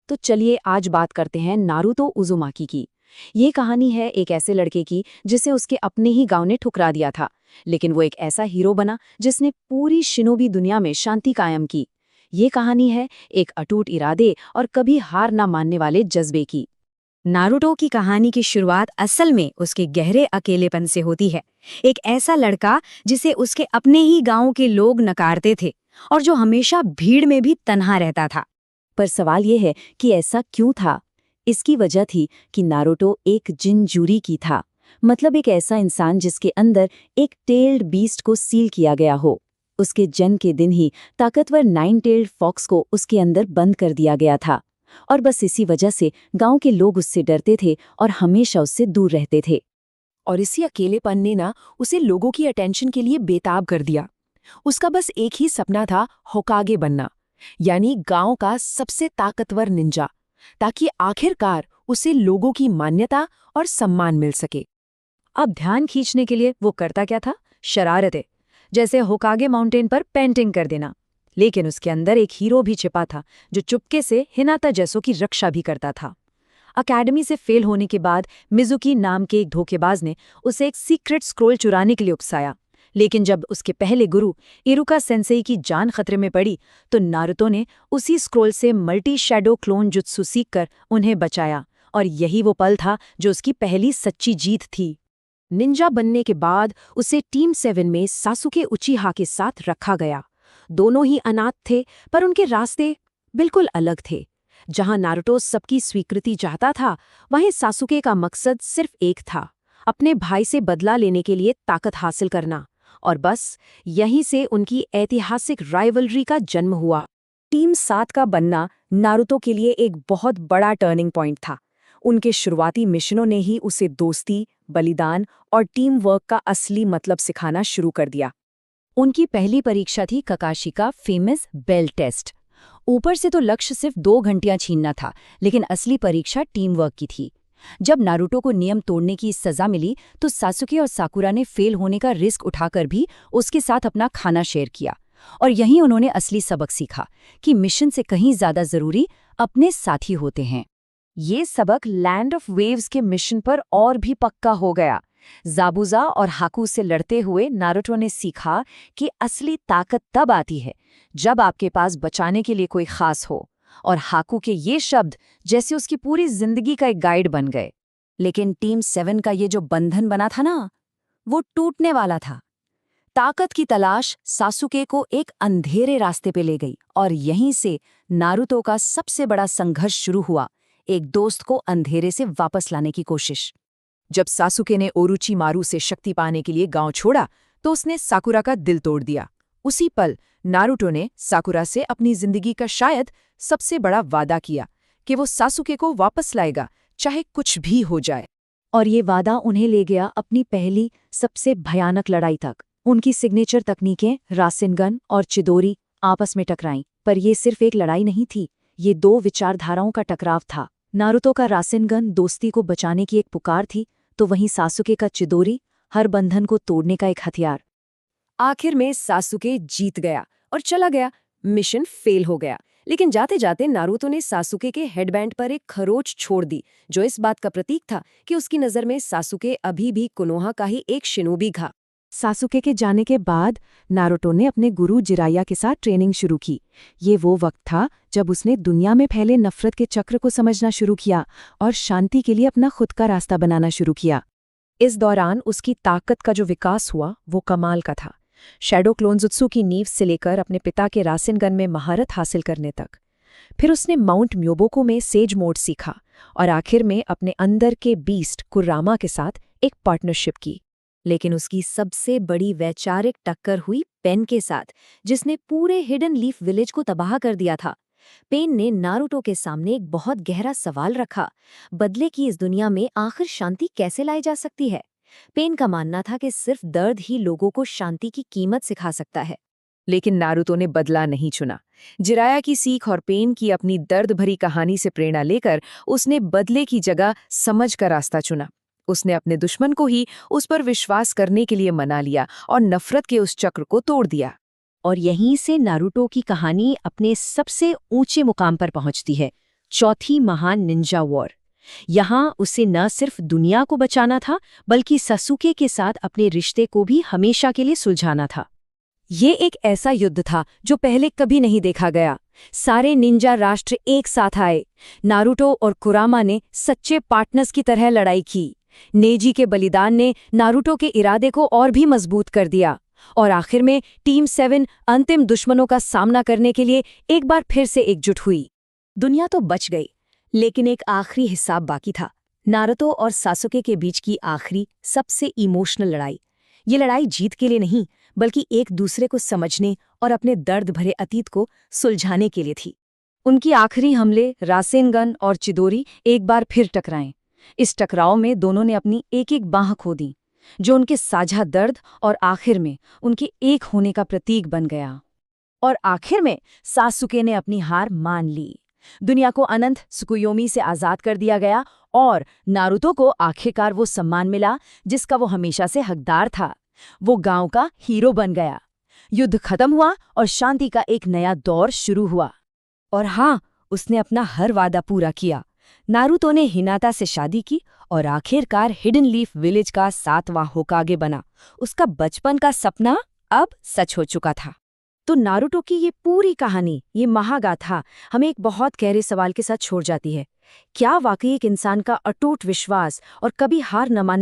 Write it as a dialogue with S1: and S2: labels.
S1: तो चलिए आज बात करते हैं नारुतो उज़ुमाकी की। ये कहानी है एक ऐसे लड़के की जिसे उसके अपने ही गांव ने ठुकरा दिया था, लेकिन वो एक ऐसा हीरो बना जिसने पूरी शिनोबी दुनिया में शांति कायम की। ये कहानी है एक अटूट इरादे और कभी हार ना मानने वाले जज्बे की।
S2: नारुतो की कहानी की शुरुआत असल में उसके गहरे अकेलेपन से होती है। एक ऐसा लड़का जिसे उसके अपने ही गांव के लोग नकारते थे और जो हमेशा भीड़ में भी तन्हा रहता था।
S1: पर सवाल ये है कि ऐसा क्यों था। इसकी वजह थी कि नारुतो एक जिनजूरी की था, मतलब एक ऐसा इंसान जिसके अंदर एक टेल्ड बीस्ट को सील किया गया हो। उसके जन्म के दिन ही ताकतवर 9 टेल्ड फॉक्स को उसके अंदर बंद कर दिया गया था, और बस इसी वजह से गांव के लोग उससे डरते थे और हमेशा उससे दूर रहते थे।
S3: और इसी अकेलेपन ने ना उसे लोगों की अटेंशन के लिए बेताब कर दिया। उसका बस एक ही सपना था, होकागे बनना, यानी गांव का सबसे ताकतवर निंजा, ताकि आखिरकार उसे लोगों की मान्यता और सम्मान मिल सके।
S2: अब ध्यान खींचने के लिए वो करता क्या था? शरारतें, जैसे होकागे माउंटेन पर पेंटिंग कर देना। लेकिन उसके अंदर एक हीरो भी छिपा था जो चुपके से हिनाता जैसों की रक्षा भी करता था। अकेडमी से फेल होने के बाद मिजुकी नाम के एक धोखेबाज ने उसे एक सीक्रेट स्क्रोल चुराने के लिए उकसाया, लेकिन जब उसके पहले गुरु इरुका सेंसेई की जान खतरे में पड़ी तो नारुतो ने उसी स्क्रोल से मल्टी शैडो क्लोन जुत्सु सीखकर उन्हें बचाया। और यही वो पल था जो उसकी पहली सच्ची जीत थी।
S3: निंजा बनने के बाद उसे टीम 7 में सासुके उचिहा के साथ रखा गया। दोनों ही अनाथ थे, पर उनके रास्ते बिल्कुल अलग थे। जहां नारुतो सबकी स्वीकृति चाहता था, वहीं सासुके का मकसद सिर्फ एक था, अपने भाई से बदला लेने के लिए ताकत हासिल करना। और बस यहीं से उनकी ऐतिहासिक राइवलरी का जन्म हुआ।
S2: टीम 7 का बनना नारुतो के लिए एक बहुत बड़ा टर्निंग पॉइंट था। उनके शुरुआती मिशनों ने ही उसे दोस्ती, बलिदान और टीम वर्क का असली मतलब सिखाना शुरू कर दिया।
S1: उनकी पहली परीक्षा थी ककाशी का फेमस बेल टेस्ट। ऊपर से तो लक्ष्य सिर्फ 2 घंटियां छीनना था, लेकिन असली परीक्षा टीम वर्क की थी। जब नारुतो को नियम तोड़ने की सजा मिली तो सासुके और साकुरा ने फेल होने का रिस्क उठाकर भी उसके साथ अपना खाना शेयर किया। और यहीं उन्होंने असली सबक सीखा कि मिशन से कहीं ज्यादा जरूरी अपने साथी होते हैं। ये सबक लैंड ऑफ वेव्स के मिशन पर और भी पक्का हो गया। ज़ाबुज़ा और हाकू से लड़ते हुए नारुतो ने सीखा कि असली ताकत तब आती है जब आपके पास बचाने के लिए कोई खास हो। और हाकू के ये शब्द जैसे उसकी पूरी जिंदगी का एक गाइड बन गए। लेकिन टीम 7 का ये जो बंधन बना था ना, वो टूटने वाला था। ताकत की तलाश सासुके को एक अंधेरे रास्ते पे ले गई, और यहीं से नारुतो का सबसे बड़ा संघर्ष शुरू हुआ, एक दोस्त को अंधेरे से वापस लाने की कोशिश।
S3: जब सासुके ने ओरुचिमारू से शक्ति पाने के लिए गांव छोड़ा तो उसने साकुरा का दिल तोड़ दिया। उसी पल नारुतो ने साकुरा से अपनी जिंदगी का शायद सबसे बड़ा वादा किया कि वो सासुके को वापस लाएगा, चाहे कुछ भी हो जाए।
S1: और ये वादा उन्हें ले गया अपनी पहली सबसे भयानक लड़ाई तक। उनकी सिग्नेचर तकनीकें रासेनगन और चिदोरी आपस में टकराईं, पर ये सिर्फ एक लड़ाई नहीं थी, ये 2 विचारधाराओं का टकराव था। नारुतो का रासेनगन दोस्ती को बचाने की एक पुकार थी, तो वहीं सासुके का चिदोरी हर बंधन को तोड़ने का एक हथियार।
S3: आखिर में सासुके जीत गया और चला गया। मिशन फेल हो गया, लेकिन जाते जाते नारुतो ने सासुके के हेडबैंड पर एक खरोच छोड़ दी, जो इस बात का प्रतीक था कि उसकी नज़र में सासुके अभी भी कोनोहा का ही एक शिनोबी था।
S1: सासुके के जाने के बाद नारुतो ने अपने गुरु जिराया के साथ ट्रेनिंग शुरू की। ये वो वक्त था जब उसने दुनिया में फैले नफरत के चक्र को समझना शुरू किया और शांति के लिए अपना खुद का रास्ता बनाना शुरू किया।
S3: इस दौरान उसकी ताकत का जो विकास हुआ वो कमाल का था। शैडो क्लोन जुत्सु की नींव से लेकर अपने पिता के रासेनगन में महारत हासिल करने तक। फिर उसने माउंट म्योबोको में सेज मोड सीखा और आखिर में अपने अंदर के बीस्ट कुर्रामा के साथ एक पार्टनरशिप की। लेकिन उसकी सबसे बड़ी वैचारिक टक्कर हुई पेन के साथ, जिसने पूरे हिडन लीफ विलेज को तबाह कर दिया था। पेन ने नारुतो के सामने एक बहुत गहरा सवाल रखा, बदले की इस दुनिया में आखिर शांति कैसे लाई जा सकती है। पेन का मानना था कि सिर्फ दर्द ही लोगों को शांति की कीमत सिखा सकता है।
S1: लेकिन नारुतो ने बदला नहीं चुना। जिराया की सीख और पेन की अपनी दर्द भरी कहानी से प्रेरणा लेकर उसने बदले की जगह समझ का रास्ता चुना। उसने अपने दुश्मन को ही उस पर विश्वास करने के लिए मना लिया और नफरत के उस चक्र को तोड़ दिया। और यहीं से नारुतो की कहानी अपने सबसे ऊंचे मुकाम पर पहुंचती है।
S3: चौथी महान निंजा वॉर। यहाँ उसे न सिर्फ दुनिया को बचाना था, बल्कि सासुके के साथ अपने रिश्ते को भी हमेशा के लिए सुलझाना था।
S1: ये एक ऐसा युद्ध था जो पहले कभी नहीं देखा गया। सारे निंजा राष्ट्र एक साथ आए। नारुतो और कुरामा ने सच्चे पार्टनर्स की तरह लड़ाई की। नेजी के बलिदान ने नारुतो के इरादे को और भी मजबूत कर दिया। और आखिर में टीम 7 अंतिम दुश्मनों का सामना करने के लिए एक बार फिर से एकजुट हुई।
S2: दुनिया तो बच गई, लेकिन एक आखिरी हिसाब बाकी था। नारुतो और सासुके के बीच की आखिरी सबसे इमोशनल लड़ाई। ये लड़ाई जीत के लिए नहीं, बल्कि एक दूसरे को समझने और अपने दर्द भरे अतीत को सुलझाने के लिए थी।
S1: उनकी आखिरी हमले रासेनगन और चिदोरी एक बार फिर टकराए। इस टकराव में दोनों ने अपनी एक एक बांह खो दी, जो उनके साझा दर्द और आखिर में उनके एक होने का प्रतीक बन गया।
S2: और आखिर में सासुके ने अपनी हार मान ली। दुनिया को अनंत सुकुयोमी से आजाद कर दिया गया और नारुतो को आखिरकार वो सम्मान मिला जिसका वो हमेशा से हकदार था। वो गांव का हीरो बन गया। युद्ध खत्म हुआ और शांति का एक नया दौर शुरू हुआ।
S1: और हाँ, उसने अपना हर वादा पूरा किया। नारुतो ने हिनाता से शादी की और आखिरकार हिडन लीफ विलेज का 7वां होकागे बना। उसका बचपन का सपना अब सच हो चुका था।
S2: तो नारुतो की ये पूरी कहानी, ये महागाथा हमें एक बहुत गहरे सवाल के साथ छोड़ जाती है। क्या वाकई एक इंसान का अटूट विश्वास और कभी हार न मानने